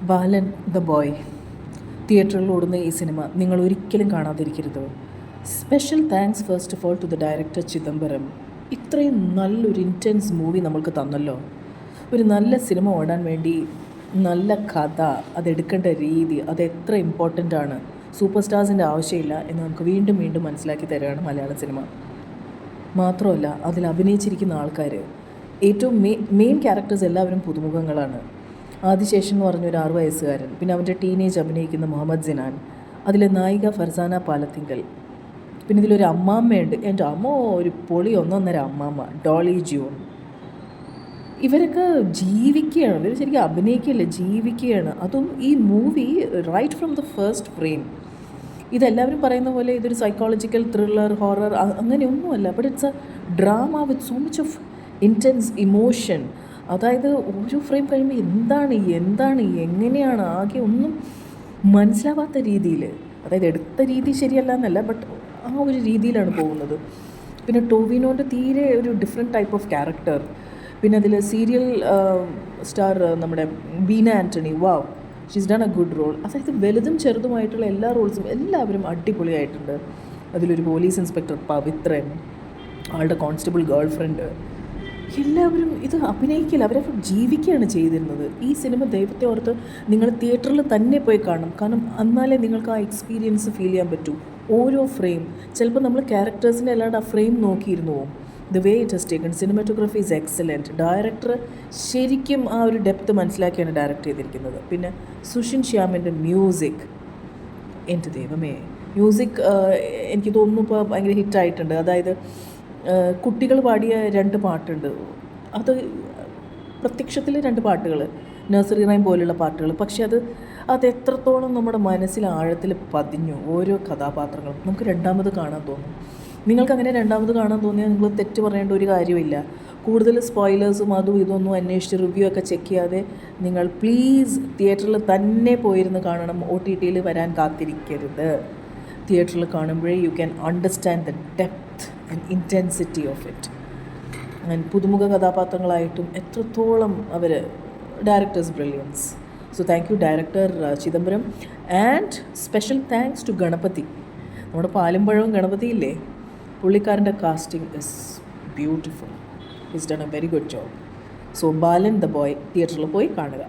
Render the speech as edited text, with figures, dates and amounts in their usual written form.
Balan the boy തിയേറ്ററിൽ ഓടുന്ന ഈ സിനിമ നിങ്ങൾ ഒരിക്കലും കാണാതിരിക്കരുത്. Special thanks first of all to the director Chidambaram. ഇത്രയും നല്ലൊരു ഇൻറ്റൻസ് മൂവി നമ്മൾക്ക് തന്നല്ലോ. ഒരു നല്ല സിനിമ ഓടാൻ വേണ്ടി നല്ല കഥ, അതെടുക്കേണ്ട രീതി, അത് എത്ര ഇമ്പോർട്ടൻ്റ് ആണ്. സൂപ്പർ സ്റ്റാർസിൻ്റെ ആവശ്യമില്ല എന്ന് നമുക്ക് വീണ്ടും വീണ്ടും മനസ്സിലാക്കി തരികയാണ് മലയാള സിനിമ. മാത്രമല്ല അതിൽ അഭിനയിച്ചിരിക്കുന്ന ആൾക്കാർ ഏറ്റവും മെയിൻ ക്യാരക്ടേഴ്സ് എല്ലാവരും പുതുമുഖങ്ങളാണ്. ആദിശേഷൻ എന്ന് പറഞ്ഞൊരു 6 വയസ്സുകാരൻ, പിന്നെ അവൻ്റെ ടീനേജ് അഭിനയിക്കുന്ന മുഹമ്മദ് സിനാൻ, അതിലെ നായിക ഫർസാന പാലത്തിങ്കൽ, പിന്നെ ഇതിലൊരു അമ്മാമ്മയുണ്ട്. എൻ്റെ അമ്മ ഒരു പൊളി ഒന്നൊന്നര അമ്മാമ്മ, ഡോളി ജൂൺ. ഇവരൊക്കെ ജീവിക്കുകയാണ്, ഇവർ ശരിക്കും അഭിനയിക്കുകയല്ല, ജീവിക്കുകയാണ്. അതും ഈ movie right from the first frame. ഇതെല്ലാവരും പറയുന്ന പോലെ ഇതൊരു സൈക്കോളജിക്കൽ ത്രില്ലർ, ഹൊറർ അങ്ങനെയൊന്നുമല്ല. But it's a drama with so much of intense emotion. അതായത് ഓരോ ഫ്രെയിം കഴിയുമ്പോൾ എന്താണ് എങ്ങനെയാണ് ആകെ ഒന്നും മനസ്സിലാവാത്ത രീതിയിൽ, അതായത് എടുത്ത രീതി ശരിയല്ല എന്നല്ല, ബട്ട് ആ ഒരു രീതിയിലാണ് പോകുന്നത്. പിന്നെ ടോവിനോൻ്റെ തീരെ ഒരു ഡിഫറെൻറ്റ് ടൈപ്പ് ഓഫ് ക്യാരക്ടർ. പിന്നെ അതിൽ സീരിയൽ സ്റ്റാർ നമ്മുടെ Beena Antony, wow, she's done a good role. അതായത് വലുതും ചെറുതുമായിട്ടുള്ള എല്ലാ റോൾസും എല്ലാവരും അടിപൊളിയായിട്ടുണ്ട്. അതിലൊരു പോലീസ് ഇൻസ്പെക്ടർ പവിത്രൻ, ആളുടെ കോൺസ്റ്റബിൾ ഗേൾ ഫ്രണ്ട്, എല്ലാവരും ഇത് അഭിനയിക്കില്ല, അവരെ ജീവിക്കുകയാണ് ചെയ്തിരുന്നത്. ഈ സിനിമ ദൈവത്തെ ഓർത്ത് നിങ്ങൾ തിയേറ്ററിൽ തന്നെ പോയി കാണണം. കാരണം എന്നാലേ നിങ്ങൾക്ക് ആ എക്സ്പീരിയൻസ് ഫീൽ ചെയ്യാൻ പറ്റൂ. ഓരോ ഫ്രെയിം ചിലപ്പോൾ നമ്മൾ ക്യാരക്ടേഴ്സിൻ്റെ അല്ലാണ്ട് ആ ഫ്രെയിം നോക്കിയിരുന്നു പോകും. The way it has taken, cinematography is excellent. Director ശരിക്കും ആ ഒരു ഡെപ്ത് മനസ്സിലാക്കിയാണ് ഡയറക്റ്റ് ചെയ്തിരിക്കുന്നത്. പിന്നെ സുഷിൻ ശ്യാമിൻ്റെ മ്യൂസിക്, എൻ്റെ ദൈവമേ, മ്യൂസിക് എനിക്ക് തോന്നുന്നു ഇപ്പോൾ ഭയങ്കര ഹിറ്റായിട്ടുണ്ട്. അതായത് കുട്ടികൾ പാടിയ 2 പാട്ടുണ്ട്. അത് പ്രത്യക്ഷത്തിൽ 2 പാട്ടുകൾ, നഴ്സറി റൈം പോലുള്ള പാട്ടുകൾ. പക്ഷെ അത് എത്രത്തോളം നമ്മുടെ മനസ്സിൽ ആഴത്തിൽ പതിഞ്ഞു. ഓരോ കഥാപാത്രങ്ങളും നമുക്ക് രണ്ടാമത് കാണാൻ തോന്നും. നിങ്ങൾക്കങ്ങനെ രണ്ടാമത് കാണാൻ തോന്നിയാൽ നിങ്ങൾ തെറ്റ് പറയേണ്ട ഒരു കാര്യമില്ല. കൂടുതൽ സ്പോയിലേഴ്സും അതും ഇതൊന്നും അന്വേഷിച്ച് റിവ്യൂ ഒക്കെ ചെക്ക് ചെയ്യാതെ നിങ്ങൾ പ്ലീസ് തിയേറ്ററിൽ തന്നെ പോയിരുന്ന് കാണണം. OTTയിൽ വരാൻ കാത്തിരിക്കരുത്. തിയേറ്ററിൽ കാണുമ്പോഴേ you can understand the depth and intensity of it. And പുതുമുഖ കഥാപാത്രങ്ങളായിട്ടും എത്രത്തോളം അവർ director's brilliance. So thank you director Chidambaram. And special thanks to Ganapathi. നമ്മുടെ പാലുംപഴവും ഗണപതി ഇല്ലേ, പുള്ളിക്കാരൻ്റെ casting is beautiful. Is done a very good job. So Balan the boy തിയേറ്ററിൽ പോയി കാണുക.